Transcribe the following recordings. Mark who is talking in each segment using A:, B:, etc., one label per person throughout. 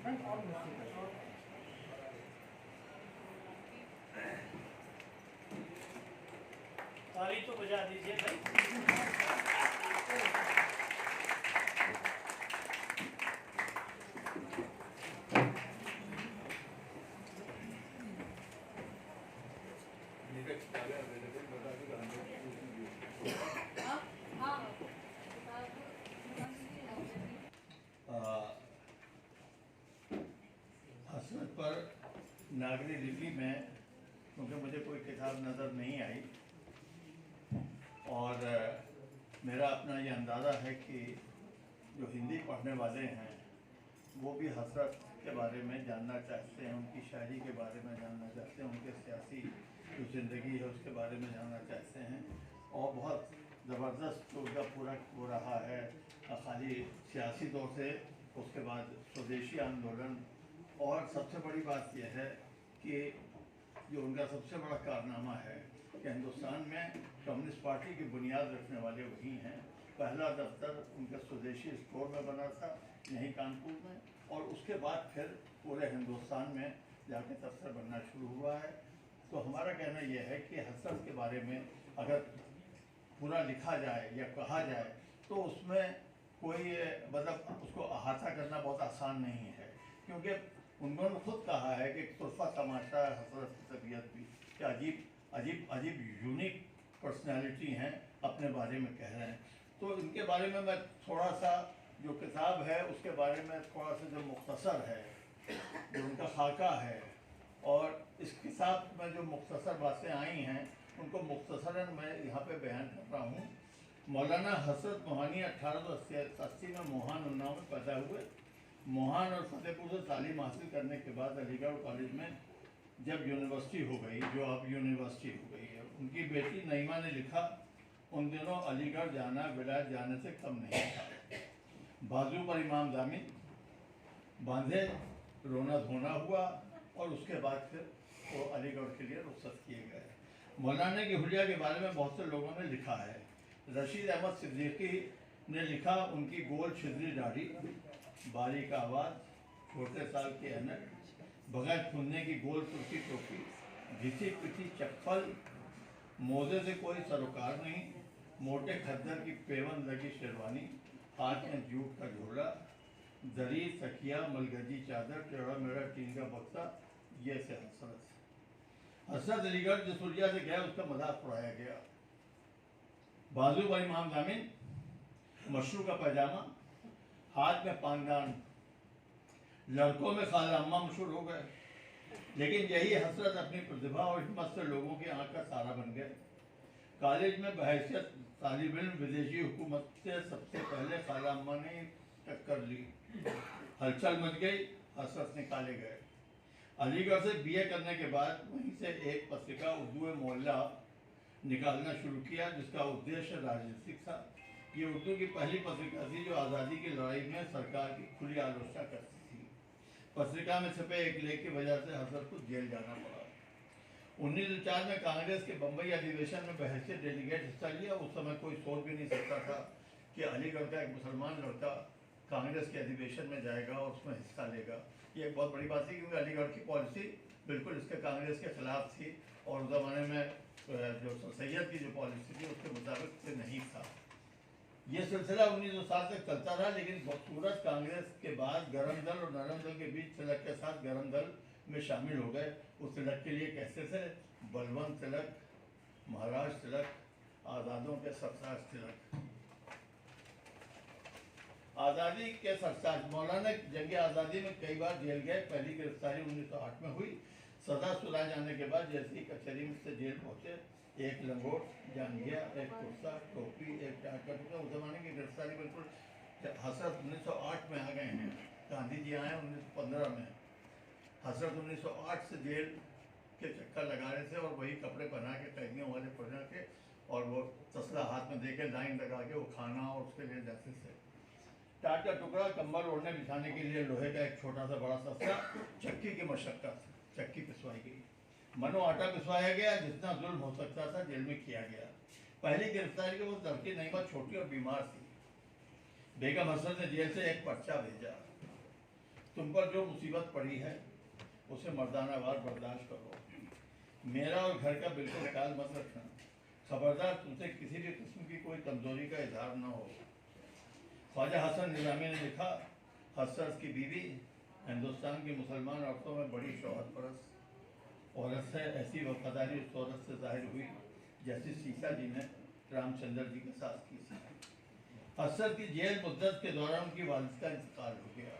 A: ताली तो बजा दीजिए भाई।
B: हसरत पर नागरी लिपि में, क्योंकि मुझे कोई किताब नज़र नहीं आई और मेरा अपना ये अंदाज़ा है कि जो हिंदी पढ़ने वाले हैं वो भी हसरत के बारे में जानना चाहते हैं, उनकी शायरी के बारे में जानना चाहते हैं, उनके सियासी जो ज़िंदगी है उसके बारे में जानना चाहते हैं। और बहुत ज़बरदस्त जो उनका पूरा हो रहा है, खाली सियासी तौर से, उसके बाद स्वदेशी आंदोलन, और सबसे बड़ी बात यह है कि जो उनका सबसे बड़ा कारनामा है कि हिंदुस्तान में कम्युनिस्ट पार्टी की बुनियाद रखने वाले वही हैं। पहला दफ्तर उनका स्वदेशी स्टोर में बना था यहीं कानपुर में, और उसके बाद फिर पूरे हिंदुस्तान में जाके दफ्तर बनना शुरू हुआ है। तो हमारा कहना यह है कि हसरत के बारे में अगर पूरा लिखा जाए या कहा जाए तो उसमें कोई मतलब उसको अहाता करना बहुत आसान नहीं है, क्योंकि उन्होंने खुद कहा है कि तुरफा तमाशा है हसरत की तबीयत भी, कि अजीब अजीब अजीब यूनिक पर्सनैलिटी हैं, अपने बारे में कह रहे हैं। तो इनके बारे में मैं थोड़ा सा, जो किताब है उसके बारे में थोड़ा सा जो मुख्तसर है, जो उनका खाका है, और इस किताब में जो मुख्तसर बातें आई हैं उनको मुख्तसरन मैं यहाँ पे बयान कर रहा हूँ। मौलाना हसरत मोहानी 1880 में मोहान उन्नाव में पैदा हुए। मोहान और फतेहपुर से तालीम हासिल करने के बाद अलीगढ़ कॉलेज में जब यूनिवर्सिटी हो गई, जो अब यूनिवर्सिटी हो गई है, उनकी बेटी नईमा ने लिखा, उन दिनों अलीगढ़ जाना विलायत जाने से कम नहीं था। बाजू पर इमाम जामिन बांधे, रोना धोना हुआ, और उसके बाद फिर वो अलीगढ़ के लिए रुखसत किए गए। मौलाना की हुलिया के बारे में बहुत से लोगों ने लिखा है। रशीद अहमद सिद्दीकी ने लिखा, उनकी गोल छिद्री दाढ़ी, बारीक आवाज़, छोटे साल के अनक, बगैर खुलने की गोल तुर्की टोपी, घिसी पिटी चप्पल, मोजे से कोई सरोकार नहीं, मोटे खद्दर की पेवन लगी शेरवानी, हाथ में जूट का झोला, दरी तकिया मलगजी चादर, टेढ़ा मेढ़ा टीन का बक्सा, ये से हसरत। हसरत अलीगढ़ जिस उलिया से गया उसका मजाक उड़ाया गया। बाजू पर इमाम जामिन, मशरू का पैजामा, हाथ में पानदान, लड़कों में खाला अम्मा मशहूर हो गए। लेकिन यही हसरत अपनी प्रतिभा और हिम्मत से लोगों की आंख का तारा बन गए। कॉलेज में बहैसियत तालिब इल्म विदेशी हुकूमत से सबसे पहले खाला अम्मा ने टक्कर ली। हलचल मच गई, हसरत निकाले गए। अलीगढ़ से बीए करने के बाद वहीं से एक पत्रिका उर्दू मोहल्ला निकालना शुरू किया, जिसका उद्देश्य राजनीतिक था। ये उर्दू की पहली पत्रिका थी जो आज़ादी की लड़ाई में सरकार की खुली आलोचना करती थी। पत्रिका में छपे एक लेख की वजह से हसरत को जेल जाना पड़ा। 1904 में कांग्रेस के बम्बई अधिवेशन में बहैसियत डेलीगेट हिस्सा लिया। उस समय कोई सोच भी नहीं सकता था कि अलीगढ़ का एक मुसलमान लड़का कांग्रेस के अधिवेशन में जाएगा और उसमें हिस्सा लेगा। ये एक बहुत बड़ी बात थी, क्योंकि अलीगढ़ की पॉलिसी बिल्कुल इसके कांग्रेस के खिलाफ थी, और उस ज़माने में जो सैयद की जो पॉलिसी थी उसके मुताबिक से नहीं था। ये सिलसिला 1907 तक चलता रहा, लेकिन सूरत कांग्रेस के बाद गरम दल और नरम दल के बीच तिलक के साथ गरम दल में शामिल हो गए। उस तिलक के लिए कहते थे बलवंत तिलक, महाराज तिलक, आज़ादों के सरताज तिलक। आज़ादी के सरताज मौलाना जंग आज़ादी में कई बार जेल गए। पहली गिरफ्तारी 1908 में हुई। सजा सुना जाने के बाद जैसे ही कचहरी में से जेल पहुंचे, एक लंगोट, जांघिया, एक कुर्ता, टोपी, एक टाट का टुकड़ा। उस जमाने की गिरफ्तारी बिल्कुल। हसरत 1908 में आ गए हैं, गांधी जी आए 1915 में। हसरत 1908 से जेल के चक्कर लगा रहे थे, और वही कपड़े पहना के कैदियों वाले पहना के, और वो तसला हाथ में दे के लाइन लगा के वो खाना और उसके लिए जाते थे। टाट का टुकड़ा, कंबल ओढ़ने बिछाने के लिए लोहे का एक छोटा सा बड़ा सा चक्की की मशक्कत, चक्की पिसवाई गई। मनो आटा पिसवाया गया, जितना जुल्म हो सकता था जेल में किया गया। पहली गिरफ्तारी के वो लड़की नईमा छोटी और बीमार थी। बेगम हसरत ने जेल से एक पर्चा भेजा। तुम पर जो मुसीबत पड़ी है उसे मर्दाना वार बर्दाश्त करो। मेरा और घर का बिल्कुल ख्याल मत रखना। खबरदार तुमसे किसी भी किस्म की कोई कमजोरी का इजहार न हो। ख्वाजा हसन निज़ामी ने लिखा, हसरत की बीवी हिंदुस्तान की मुसलमान औरतों में बड़ी शौहरत परस्त औरत से ऐसी वफादारी उस औरत से जाहिर हुई जैसे सीता जी ने रामचंद्र जी के साथ की थी। हसरत की जेल मुद्दत के दौरान उनकी वालिद का इंतकाल हो गया,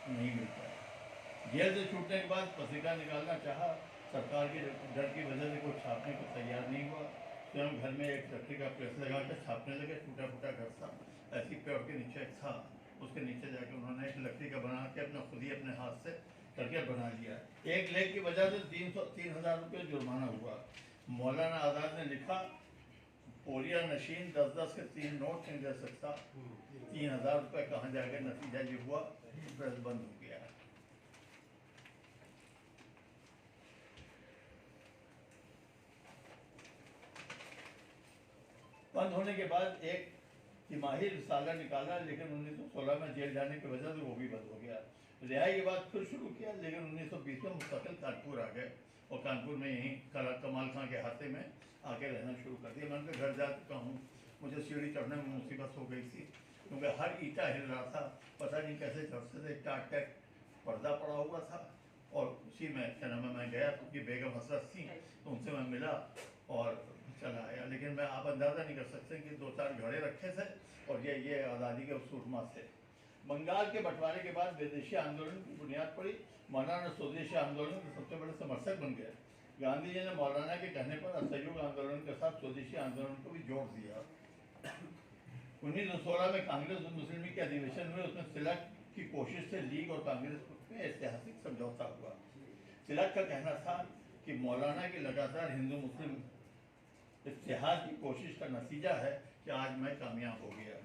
B: नहीं मिल पाया। जेल से छूटने के बाद पत्रिका निकालना चाहा, सरकार के डर की वजह से कोई छापने को तैयार नहीं हुआ। स्वयं घर में एक लकड़ी का प्रेस लगा कर छापने लगे। टूटा फूटा घर था, ऐसी पेड़ के नीचे एक था, उसके नीचे जाके उन्होंने एक लकड़ी का बना के अपना खुद ही अपने हाथ से करके बना लिया। एक लेख की वजह से 3,000 रुपये जुर्माना हुआ। मौलाना आज़ाद ने लिखा, पोलिया नशीन 10-10 के 3 नोट नहीं दे सकता, 3,000 रुपये कहाँ जाएगा। नतीजा ये हुआ, प्रेस बंद हो गया। बंद होने के बाद एक तिमाही रिसाला निकाला, लेकिन 1916 में जेल जाने की वजह से वो भी बंद हो गया। रिहाई के बाद फिर शुरू किया, लेकिन 1920 में मुस्तकिल कानपुर आ गए और कानपुर में यहीं कमाल खां के हाथे में आके रहना शुरू कर दिया। मैं उनके घर जा चुका हूँ, मुझे सीढ़ी चढ़ने में मुसीबत हो गई थी क्योंकि हर ईटा हिल रहा था, पता नहीं कैसे चढ़ते थे। टाट टैक पर्दा पड़ा हुआ था और उसी में क्या नाम है, मैं गया क्योंकि बेगम हसरत थी तो उनसे मैं मिला और चला आया। लेकिन मैं आप अंदाज़ा नहीं कर सकते कि 2-4 घड़े रखे थे और ये आज़ादी के सूरमा थे। बंगाल के बंटवारे के बाद विदेशी आंदोलन की बुनियाद पड़ी। मौलाना स्वदेशी आंदोलन के सबसे बड़े समर्थक बन गए। गांधी जी ने मौलाना के कहने पर असहयोग आंदोलन के साथ स्वदेशी आंदोलन को भी जोड़ दिया। 1916 में कांग्रेस और मुस्लिम लीग के अधिवेशन में उसमें तिलक की कोशिश से लीग और कांग्रेस में ऐतिहासिक समझौता हुआ। तिलक का कहना था कि मौलाना की लगातार हिंदू मुस्लिम इत्तेहाद की कोशिश का नतीजा है कि आज मैं कामयाब हो गया।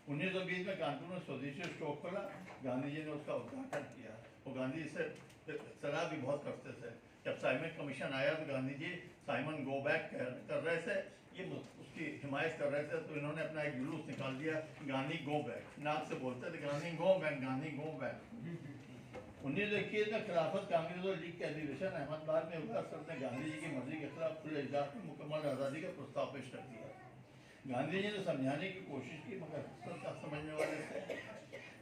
B: 1920 में कानपुर में स्वदेशी स्टोर खोला, गांधी जी ने उसका उद्घाटन किया। वो गांधी जी से सलाह भी बहुत करते थे। जब साइमन कमीशन आया तो Gandhi ji Simon go back कर रहे थे, ये उसकी हिमायत कर रहे थे, तो इन्होंने अपना एक जुलूस निकाल दिया, गांधी गो बैक, नाक से बोलते थे Gandhi go back, Gandhi go back. 1921 में खिलाफत कांग्रेस और लीग के अधिवेशन अहमदाबाद में हुआ। सर ने गांधी जी की मर्जी के खिलाफ खुले इजलास में मुकम्मल आज़ादी का प्रस्ताव पेश कर दिया। गांधी जी ने समझाने की कोशिश की मगर सबका समझने वाले थे।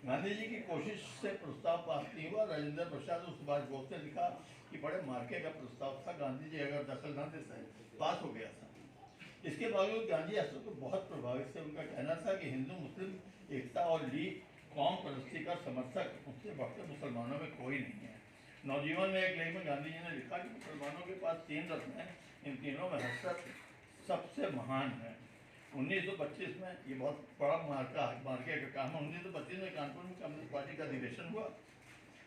B: गांधी जी की कोशिश से प्रस्ताव पास नहीं हुआ। राजेंद्र प्रसाद और सुभाष बोस ने लिखा कि बड़े मार्के का प्रस्ताव था, गांधी जी अगर दखल न देते पास हो गया था। इसके बावजूद गांधी असर को बहुत प्रभावित थे। उनका कहना था कि हिंदू मुस्लिम एकता और लीग कौम परस्ती का समर्थक उससे बढ़कर मुसलमानों में कोई नहीं है। नौजीवन में एक लेख में गांधी जी ने लिखा कि मुसलमानों के पास 3 रत्न हैं, इन तीनों में हसरत सबसे महान है। 1925 में ये बहुत बड़ा मार्के का काम है। 1925 में कानपुर में कम्युनिस्ट पार्टी का अधिवेशन हुआ।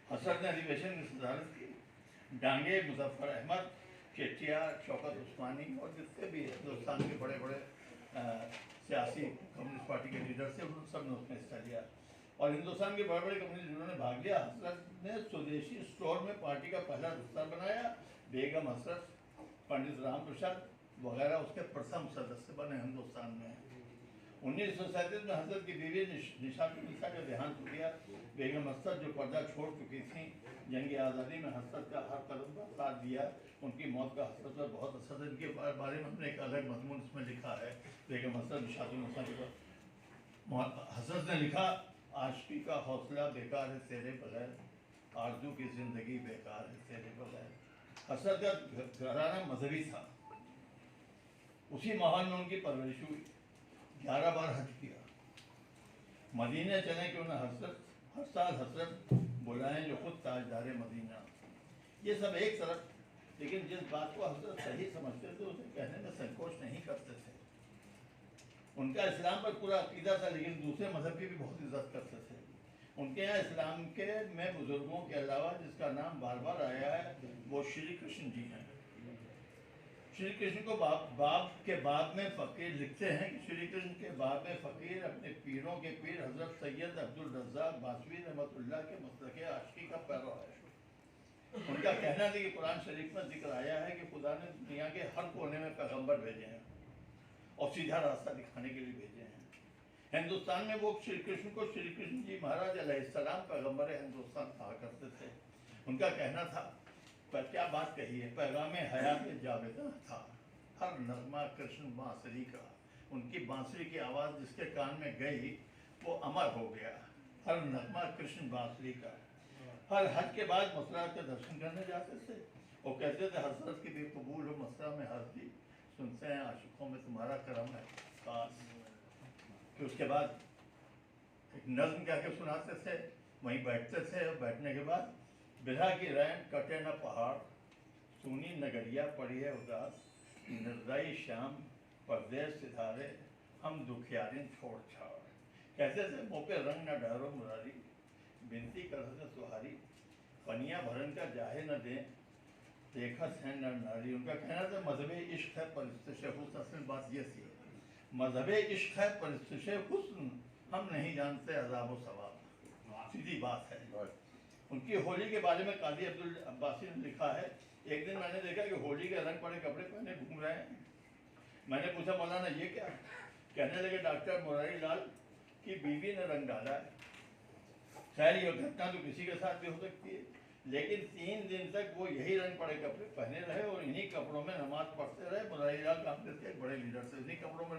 B: हसरत ने अधिवेशन की सदारत की। डांगे, मुजफ्फर अहमद, चेटियार, शौकत उस्मानी और जितने भी हिंदुस्तान के बड़े बड़े सियासी कम्युनिस्ट पार्टी के लीडर थे, उन सब ने उसमें हिस्सा लिया और हिंदुस्तान के बड़े बड़े कम्युनिस्ट लीडरों ने भाग लिया। हसरत ने स्वदेशी स्टोर में पार्टी का पहला दफ्तर बनाया। बेगम हसरत, पंडित राम प्रसाद वगैरह उसके प्रथम सदस्य बने हिंदुस्तान में। 1937 में हसरत की बीवी निशा का देहांत हो गया। बेगम हसरत जो पर्दा छोड़ चुकी थी, जंग आज़ादी में हसरत का हर कदम पर साथ दिया। उनकी मौत का हसरत पर बहुत असर है। इनके बारे में हमने एक अलग मजमून इसमें लिखा है। बेगम हसरत निशा के बाद हसरत ने लिखा, आशिकी का हौसला बेकार है तेरे बगैर, आरजू की जिंदगी बेकार है तेरे बगैर। हसरत का घराना मजहबी था, उसी माहौल में उनकी परवरिश हुई। 11 बार हज किया। मदीने चले कि उन्हें हसरत हर साल हसरत बुलाएं जो खुद ताजदार मदीना। ये सब एक तरफ, लेकिन जिस बात को हसरत सही समझते थे उसे कहने में संकोच नहीं करते थे। उनका इस्लाम पर पूरा अकीदा था, लेकिन दूसरे मजहब की भी बहुत इज्जत करते थे। उनके यहाँ इस्लाम के में बुजुर्गों के अलावा जिसका नाम बार बार आया है वो श्री कृष्ण जी हैं। श्री कृष्ण को बाप के बाद में फ़कीर लिखते हैं कि श्री कृष्ण के बाद में फ़कीर अपने पीरों के पीर हज़रत सैयद अब्दुल रज़्ज़ाक़ बासवी रहमतुल्लाह के मसलक आशिकी का पैरवा है। उनका कहना है कि कुरान शरीफ में जिक्र आया है कि खुदा ने दुनिया के हर कोने में पैगंबर भेजे हैं और सीधा रास्ता दिखाने के लिए भेजे हैं। हिंदुस्तान में वो श्री कृष्ण को श्री कृष्ण जी महाराज अलैहिस्सलाम पैगम्बर हिंदुस्तान कहा करते थे। उनका कहना था, पर क्या बात कही है, पैगाम हयात जावेदा था, हर नगमा कृष्ण बांसुरी का। उनकी बांसुरी की आवाज़ जिसके कान में गई वो अमर हो गया। हर नगमा कृष्ण बांसुरी का। हर हज के बाद मथुरा के दर्शन करने जाते थे। वो कहते थे, हसरत की भी कबूल हो मथुरा में हरदी, सुनते हैं आशिकों में तुम्हारा करम है खास। फिर उसके बाद एक नज्म कह के सुनाते थे, वहीं बैठते थे। और बैठने के बाद, बिरहा की रैन कटे न पहाड़, सूनी नगरिया पड़ी है उदास, निर्दयी शाम परदेश सितारे, हम दुखियारिन छोड़ छाड़। कहते थे, मुँह पे रंग न डरो मुरारी, बिनती करते सुहारी, पनिया भरन का जाहे न दें, देखा है न नारी। उनका कहना था, मजहब इश्क है परिस्थिति हुस्न। असल बात ये थी, मजहब इश्क है परिस्थिति हुस्न, हम नहीं जानते अज़ाब व सवाब। सीधी बात है। उनकी होली के बारे में काजी अब्दुल अब्बासी ने लिखा है, एक दिन मैंने देखा कि होली के रंग पड़े कपड़े पहने घूम रहे हैं। मैंने पूछा, मौलाना ये क्या? कहने लगे, डॉक्टर मुरारी लाल की बीवी ने रंग डाला है। खैर ये घटना तो किसी के साथ भी हो सकती है, लेकिन 3 दिन तक वो यही रंग पड़े कपड़े पहने रहे और इन्हीं कपड़ों में नमाज पढ़ते रहे। मुरारी लाल काम करते एक बड़े लीडर से, इन्हीं कपड़ों में,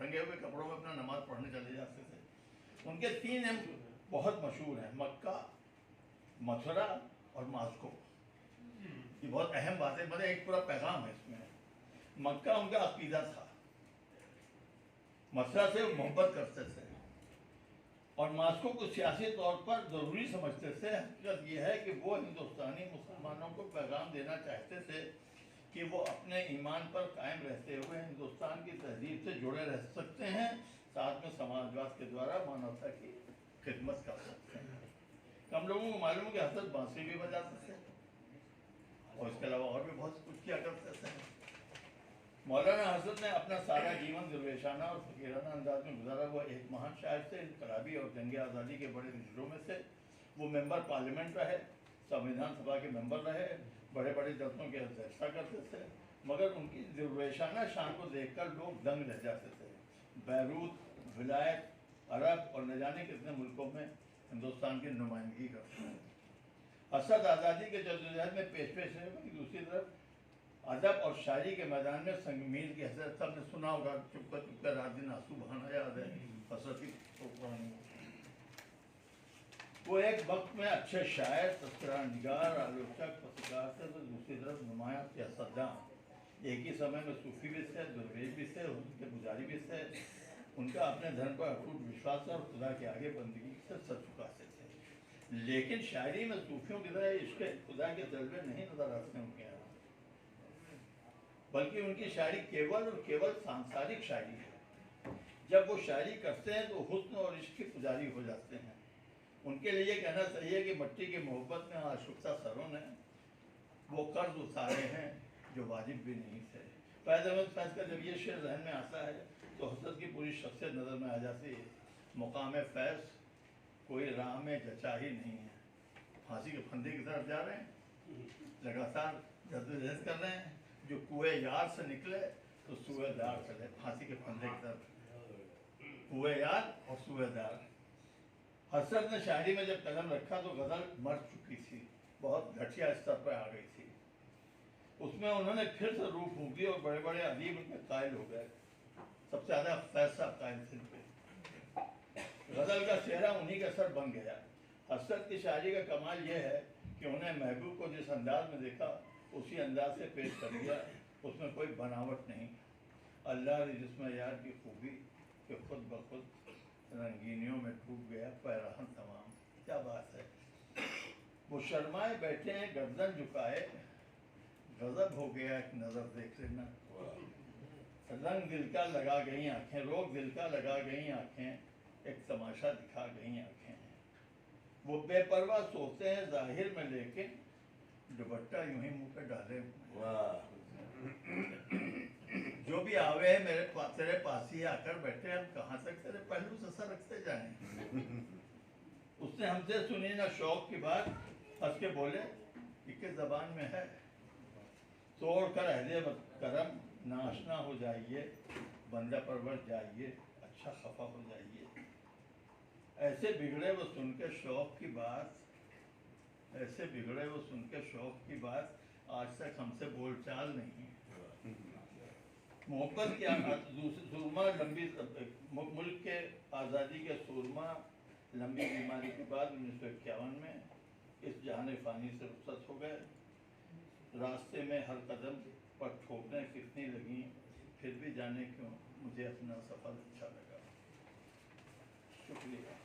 B: रंगे हुए कपड़ों में अपना नमाज पढ़ने चले जाते थे। उनके 3 एम बहुत मशहूर हैं, मक्का, मथुरा और मॉस्को। ये बहुत अहम बात है, मतलब एक पूरा पैगाम है इसमें। मक्का उनका अकीदा था, मथुरा से मोहब्बत करते थे, और मॉस्को को सियासी तौर पर ज़रूरी समझते थे। हकीकत यह है कि वो हिंदुस्तानी मुसलमानों को पैगाम देना चाहते थे कि वो अपने ईमान पर कायम रहते हुए हिंदुस्तान की तहजीब से जुड़े रह सकते हैं, साथ में समाजवाद के द्वारा मानवता की खिदमत कर सकते हैं। हम लोगों को मालूम है कि हसरत बांसुरी भी बजाते थे और इसके अलावा और भी बहुत कुछ किया करते थे। मौलाना हसरत ने अपना सारा जीवन दरवेशाना और फकीराना अंदाज में गुजारा। वो एक महान शायर थे, इनकलाबी और जंग आज़ादी के बड़े लीडरों में से। वो मेंबर पार्लियामेंट रहे, संविधान सभा के मेंबर रहे, बड़े बड़े जलसों की अध्यक्षता करते थे। मगर उनकी दरवेशाना शान को देखकर लोग दंग रह जाते थे। बैरूत, विलायत, अरब और न जाने कितने मुल्कों में हिंदुस्तान की नुमाइंदगी करते हैं। असद आज़ादी के जद्दोजहद में पेश पेश है। दूसरी तरफ अदब और शायरी के मैदान में संगमीर की हसरत, सबने सुना होगा, चुपका चुपका रात दिन आंसू बहाना, याद है हसरत की पुरानी। वो एक वक्त में अच्छे शायर, तस्करा निगार, आलोचक, पत्रकार थे, तो दूसरी तरफ नुमाया सियासतदान। एक ही समय में सूफी भी थे, दुर्वेश भी थे, उनके पुजारी भी थे। उनका अपने धर्म पर अटूट विश्वास था और खुदा के आगे बंदगी से सच चुकाते थे। लेकिन शायरी में सूफियों की तरह इश्क़ खुदा के जलवे नहीं नजर आते उनके यहाँ, बल्कि उनकी शायरी केवल और केवल सांसारिक शायरी है। जब वो शायरी करते हैं तो हुस्न और इश्क की पुजारी हो जाते हैं। उनके लिए कहना चाहिए कि मट्टी की मोहब्बत में आशुक्ता सरों ने वो कर्ज उतारे हैं जो वाजिब भी नहीं थे। फैज़ अहमद फैज़ का जब ये शेर जहन में आता है तो हसरत की पूरी शख्सियत नज़र में आ जाती है। मुकाम फैज़ कोई राह में जचा ही नहीं है, फांसी के फंदे की तरफ जा रहे हैं, लगातार जद्दोजहद कर रहे हैं। जो कुएं यार से निकले तो सूएदार चले, फांसी के फंदे की तरफ। कुएं यार और सूएदार। हसरत ने शायरी में जब कदम रखा तो गज़ल मर चुकी थी, बहुत घटिया स्तर पर आ गई थी। उसमें उन्होंने फिर से रूह फूंक दी और बड़े बड़े अदीब उनके कायल हो गए। सबसे ज़्यादा फैज़ साहब कायल थे पे। गज़ल का चेहरा उन्हीं का सर बन गया। हसरत की शायरी का कमाल यह है कि उन्हें महबूब को जिस अंदाज में देखा उसी अंदाज से पेश कर दिया, उसमें कोई बनावट नहीं। अल्लाह ने जिसमें यार की खूबी कि खुद ब खुद रंगीनियों में डूब गया पैरहन तमाम। क्या बात है। वो शर्माए बैठे हैं गर्दन झुकाए, गजब हो गया एक नज़र देख लेना। रंग दिल का लगा गई आंखें, रोग दिल का लगा गई आंखें, एक तमाशा दिखा गई आंखें। वो बेपरवाह सोते हैं जाहिर में लेकिन दुपट्टा यूं ही मुंह पे डाले। जो भी आवे है मेरे तेरे पास ही आकर बैठे, हम कहाँ तक तेरे पहलू से सर रखते जाएं। उसने हमसे सुनी ना शौक की बात, हंस के बोले इक्के जबान में है, तोड़ कर अहले करम नाशना हो जाइए, बंदा परवर जाइए, अच्छा खफा हो जाइए। ऐसे बिगड़े वो सुन के शौक की बात, ऐसे बिगड़े वो सुन के शौक की बात, आज तक हमसे बोलचाल नहीं है। मोहब्बत क्या सूरमा लंबी, मुल्क के आज़ादी के सूरमा लंबी बीमारी के बाद 1951 में इस जहान फ़ानी से रुखसत हो गए। रास्ते में हर कदम पर ठोकरें कितनी लगी, फिर भी जाने क्यों मुझे अपना सफ़र अच्छा लगा। शुक्रिया।